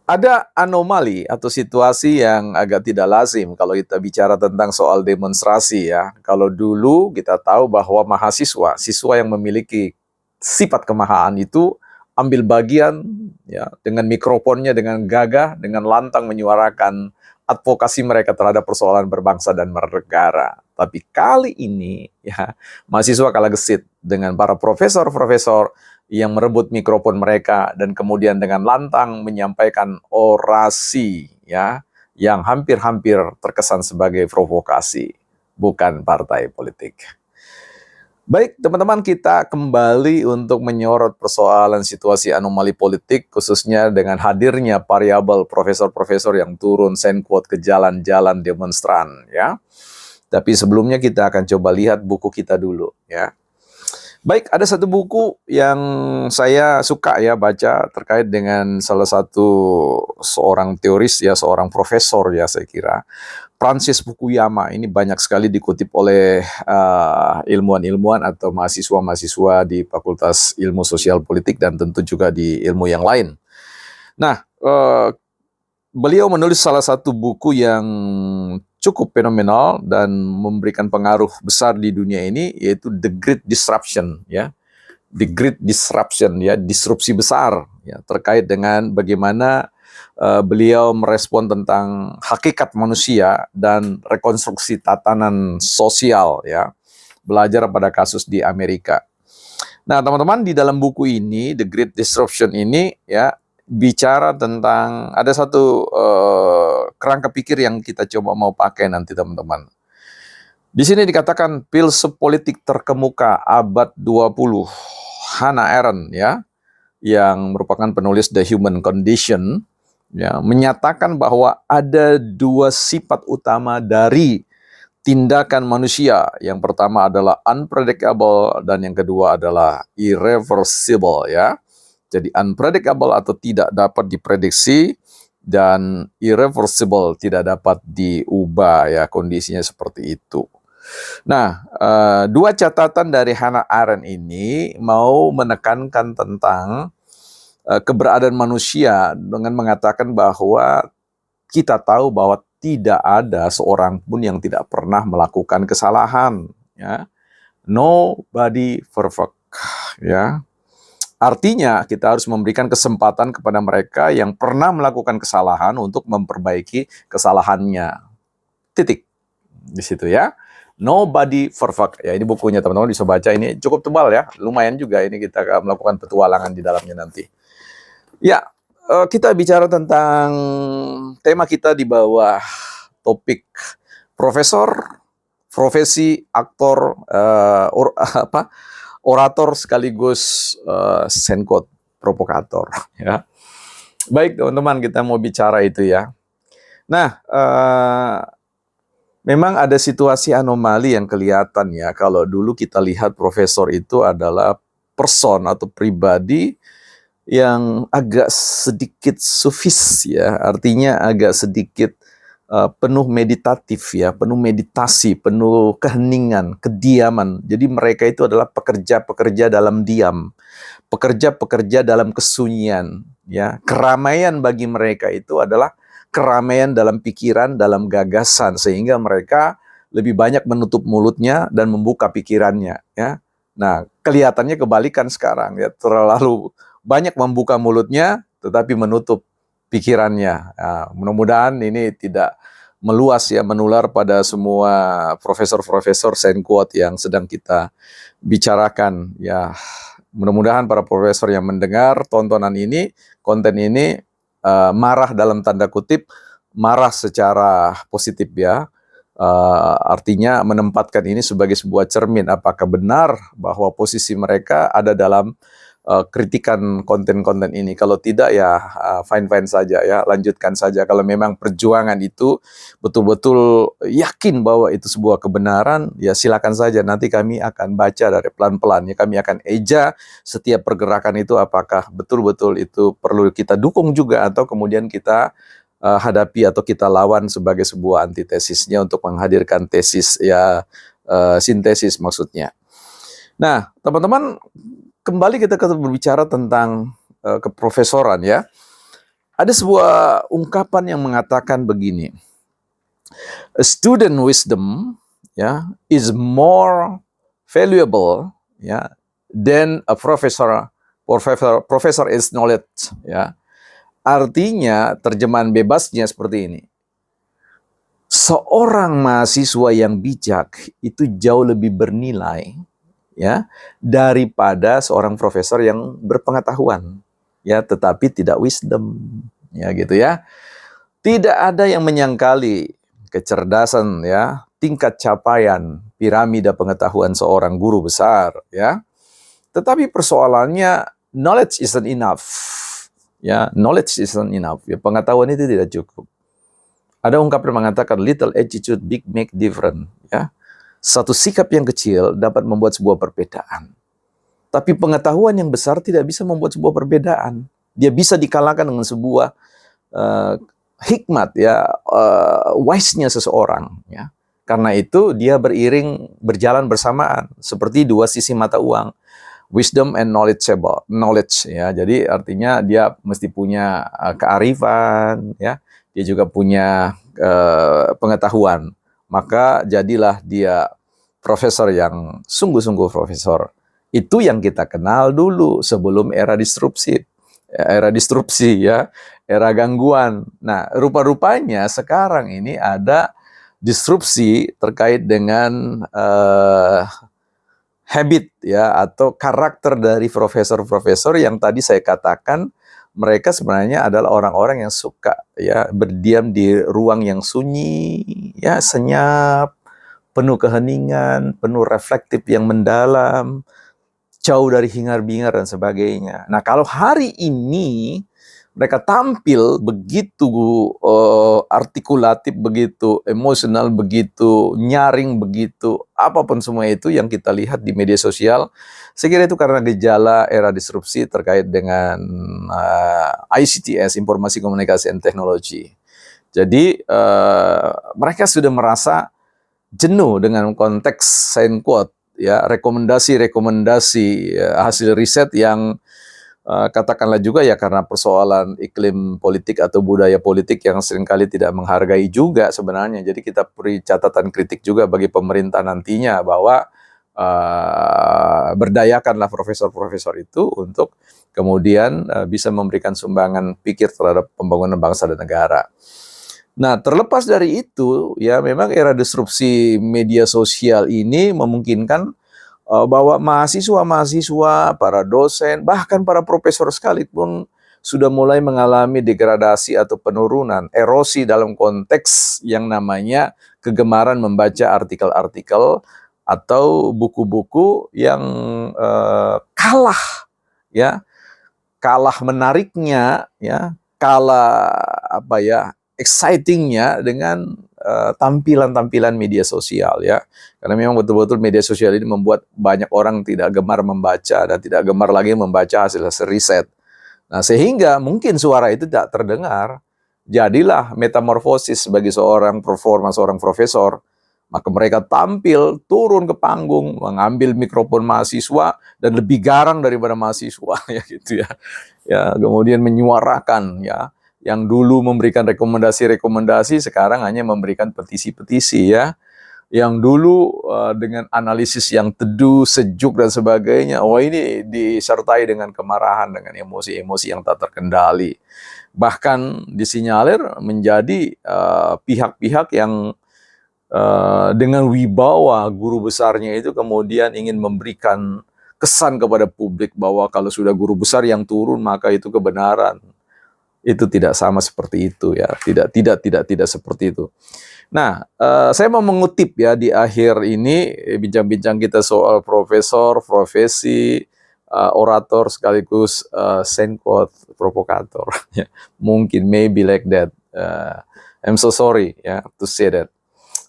Ada anomali atau situasi yang agak tidak lazim kalau kita bicara tentang soal demonstrasi ya. Kalau dulu kita tahu bahwa mahasiswa, siswa yang memiliki sifat kemahaan itu ambil bagian ya dengan mikrofonnya dengan gagah, dengan lantang menyuarakan advokasi mereka terhadap persoalan berbangsa dan bernegara. Tapi kali ini ya mahasiswa kalah gesit dengan para profesor-profesor yang merebut mikrofon mereka dan kemudian dengan lantang menyampaikan orasi ya yang hampir-hampir terkesan sebagai provokasi, bukan partai politik. Baik, teman-teman, kita kembali untuk menyorot persoalan situasi anomali politik, khususnya dengan hadirnya variabel profesor-profesor yang turun send quote ke jalan-jalan demonstran ya. Tapi sebelumnya kita akan coba lihat buku kita dulu ya. Baik, ada satu buku yang saya suka ya baca terkait dengan salah satu seorang teoris ya, seorang profesor ya saya kira. Francis Fukuyama ini banyak sekali dikutip oleh ilmuwan-ilmuwan atau mahasiswa-mahasiswa di Fakultas Ilmu Sosial Politik dan tentu juga di ilmu yang lain. Nah, beliau menulis salah satu buku yang cukup fenomenal dan memberikan pengaruh besar di dunia ini, yaitu The Great Disruption ya. The Great Disruption ya, disrupsi besar ya, terkait dengan bagaimana beliau merespon tentang hakikat manusia dan rekonstruksi tatanan sosial ya, belajar pada kasus di Amerika. Nah, teman-teman, di dalam buku ini The Great Disruption ini ya bicara tentang ada satu kerangka pikir yang kita coba mau pakai nanti, teman-teman. Di sini dikatakan filsuf politik terkemuka abad 20, Hannah Arendt ya, yang merupakan penulis The Human Condition, ya, menyatakan bahwa ada dua sifat utama dari tindakan manusia. Yang pertama adalah unpredictable dan yang kedua adalah irreversible ya. Jadi unpredictable atau tidak dapat diprediksi dan irreversible tidak dapat diubah ya, kondisinya seperti itu. Nah, dua catatan dari Hannah Arendt ini mau menekankan tentang keberadaan manusia dengan mengatakan bahwa kita tahu bahwa tidak ada seorang pun yang tidak pernah melakukan kesalahan. Ya. Nobody perfect. Ya. Artinya kita harus memberikan kesempatan kepada mereka yang pernah melakukan kesalahan untuk memperbaiki kesalahannya. Titik. Di situ ya. Nobody perfect. Ya, ini bukunya teman-teman bisa baca, ini cukup tebal ya. Lumayan juga ini kita melakukan petualangan di dalamnya nanti. Ya, kita bicara tentang tema kita di bawah topik profesor, profesi, aktor, orator sekaligus send quote provokator ya. Baik, teman-teman, kita mau bicara itu ya. Nah, memang ada situasi anomali yang kelihatan ya. Kalau dulu kita lihat profesor itu adalah person atau pribadi yang agak sedikit sufis ya. Artinya agak sedikit penuh meditatif ya, penuh meditasi, penuh keheningan, kediaman. Jadi mereka itu adalah pekerja-pekerja dalam diam, pekerja-pekerja dalam kesunyian ya. Keramaian bagi mereka itu adalah keramaian dalam pikiran, dalam gagasan, sehingga mereka lebih banyak menutup mulutnya dan membuka pikirannya ya. Nah, kelihatannya kebalikan sekarang ya, terlalu banyak membuka mulutnya tetapi menutup pikirannya. Nah, mudah-mudahan ini tidak meluas ya, menular pada semua profesor-profesor send quote yang sedang kita bicarakan ya. Mudah-mudahan para profesor yang mendengar tontonan ini, konten ini, marah dalam tanda kutip, marah secara positif ya. Artinya menempatkan ini sebagai sebuah cermin, apakah benar bahwa posisi mereka ada dalam kritikan konten-konten ini. Kalau tidak ya fine-fine saja ya, lanjutkan saja. Kalau memang perjuangan itu betul-betul yakin bahwa itu sebuah kebenaran, ya silakan saja. Nanti kami akan baca dari pelan-pelan ya, kami akan eja setiap pergerakan itu apakah betul-betul itu perlu kita dukung juga atau kemudian kita hadapi atau kita lawan sebagai sebuah antitesisnya untuk menghadirkan tesis ya, sintesis maksudnya. Nah, teman-teman, kembali kita berbicara tentang keprofesoran ya. Ada sebuah ungkapan yang mengatakan begini, a student wisdom, ya, is more valuable, ya, than a professor is knowledge, ya. Artinya terjemahan bebasnya seperti ini. Seorang mahasiswa yang bijak itu jauh lebih bernilai, ya, daripada seorang profesor yang berpengetahuan, ya, tetapi tidak wisdom, ya, gitu ya. Tidak ada yang menyangkali kecerdasan, ya, tingkat capaian piramida pengetahuan seorang guru besar, ya. Tetapi persoalannya knowledge isn't enough. Ya, knowledge isn't enough. Ya, pengetahuan itu tidak cukup. Ada ungkapan mengatakan little attitude big make different, ya. Satu sikap yang kecil dapat membuat sebuah perbedaan. Tapi pengetahuan yang besar tidak bisa membuat sebuah perbedaan. Dia bisa dikalahkan dengan sebuah hikmat, ya, wise-nya seseorang, ya. Karena itu dia berjalan bersamaan seperti dua sisi mata uang, wisdom and knowledge, ya. Jadi artinya dia mesti punya kearifan, ya. Dia juga punya pengetahuan. Maka jadilah dia profesor yang sungguh-sungguh profesor. Itu yang kita kenal dulu sebelum era disrupsi. Era disrupsi, ya, era gangguan. Nah, rupa-rupanya sekarang ini ada disrupsi terkait dengan habit, ya, atau karakter dari profesor-profesor yang tadi saya katakan mereka sebenarnya adalah orang-orang yang suka, ya, berdiam di ruang yang sunyi, ya, senyap, penuh keheningan, penuh reflektif yang mendalam, jauh dari hingar-bingar dan sebagainya. Nah, kalau hari ini mereka tampil begitu artikulatif, begitu emosional, begitu nyaring, begitu apapun semua itu yang kita lihat di media sosial, saya kira itu karena gejala era disrupsi terkait dengan ICTS, Informasi Komunikasi dan Teknologi. Jadi mereka sudah merasa jenuh dengan konteks sign quote, ya, rekomendasi-rekomendasi, ya, hasil riset yang katakanlah juga ya karena persoalan iklim politik atau budaya politik yang seringkali tidak menghargai juga sebenarnya. Jadi kita beri catatan kritik juga bagi pemerintah nantinya bahwa berdayakanlah profesor-profesor itu untuk kemudian bisa memberikan sumbangan pikir terhadap pembangunan bangsa dan negara. Nah, terlepas dari itu, ya, memang era disrupsi media sosial ini memungkinkan bahwa mahasiswa-mahasiswa, para dosen, bahkan para profesor sekalipun sudah mulai mengalami degradasi atau penurunan, erosi dalam konteks yang namanya kegemaran membaca artikel-artikel atau buku-buku yang kalah, ya, kalah menariknya, ya, kalah apa ya, excitingnya dengan tampilan-tampilan media sosial, ya. Karena memang betul-betul media sosial ini membuat banyak orang tidak gemar membaca dan tidak gemar lagi membaca hasil-hasil riset. Nah, sehingga mungkin suara itu tidak terdengar. Jadilah metamorfosis bagi seorang profesor. Maka mereka tampil, turun ke panggung, mengambil mikrofon mahasiswa dan lebih garang daripada mahasiswa, ya, gitu ya. Ya, kemudian menyuarakan, ya, yang dulu memberikan rekomendasi-rekomendasi sekarang hanya memberikan petisi-petisi, ya. Yang dulu dengan analisis yang teduh, sejuk dan sebagainya, oh ini disertai dengan kemarahan, dengan emosi-emosi yang tak terkendali. Bahkan disinyalir menjadi pihak-pihak yang dengan wibawa guru besarnya itu kemudian ingin memberikan kesan kepada publik bahwa kalau sudah guru besar yang turun maka itu kebenaran. Itu tidak sama seperti itu, ya. Tidak seperti itu. Nah, saya mau mengutip, ya, di akhir ini bincang-bincang kita soal profesor, profesi, orator sekaligus sign quote provokator. Ya, mungkin maybe like that. I'm so sorry, ya, to say that.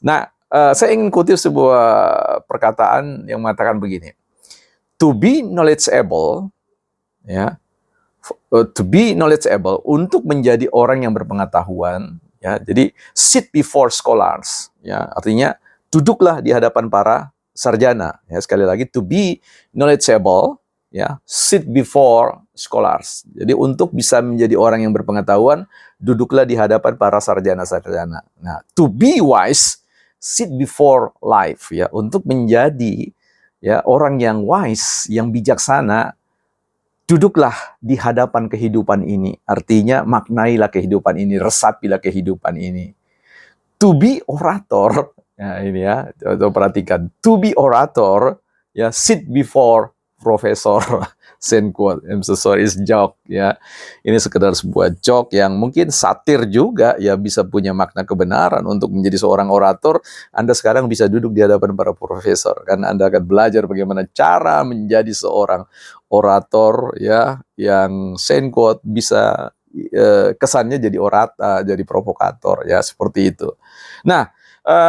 Nah, saya ingin kutip sebuah perkataan yang mengatakan begini. To be knowledgeable, ya, to be knowledgeable, untuk menjadi orang yang berpengetahuan, ya. Jadi sit before scholars, ya, artinya duduklah di hadapan para sarjana, ya. Sekali lagi, to be knowledgeable, ya, sit before scholars. Jadi untuk bisa menjadi orang yang berpengetahuan, duduklah di hadapan para sarjana-sarjana. Nah, to be wise, sit before life, ya, untuk menjadi ya orang yang wise, yang bijaksana, duduklah di hadapan kehidupan ini. Artinya maknailah kehidupan ini, resapilah kehidupan ini. To be orator, ya ini ya, coba perhatikan. To be orator, ya, sit before profesor. Send quote. I'm so sorry, it's joke, ya. Ini sekedar sebuah joke yang mungkin satir juga, ya, bisa punya makna kebenaran. Untuk menjadi seorang orator, Anda sekarang bisa duduk di hadapan para profesor, karena Anda akan belajar bagaimana cara menjadi seorang orator, ya, yang send quote bisa kesannya jadi jadi provokator, ya, seperti itu. Nah,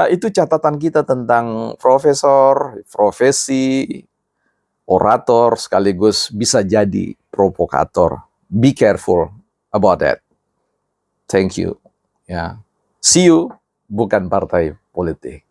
itu catatan kita tentang profesor, profesi, orator, sekaligus bisa jadi provokator. Be careful about that. Thank you. Ya. See you, bukan partai politik.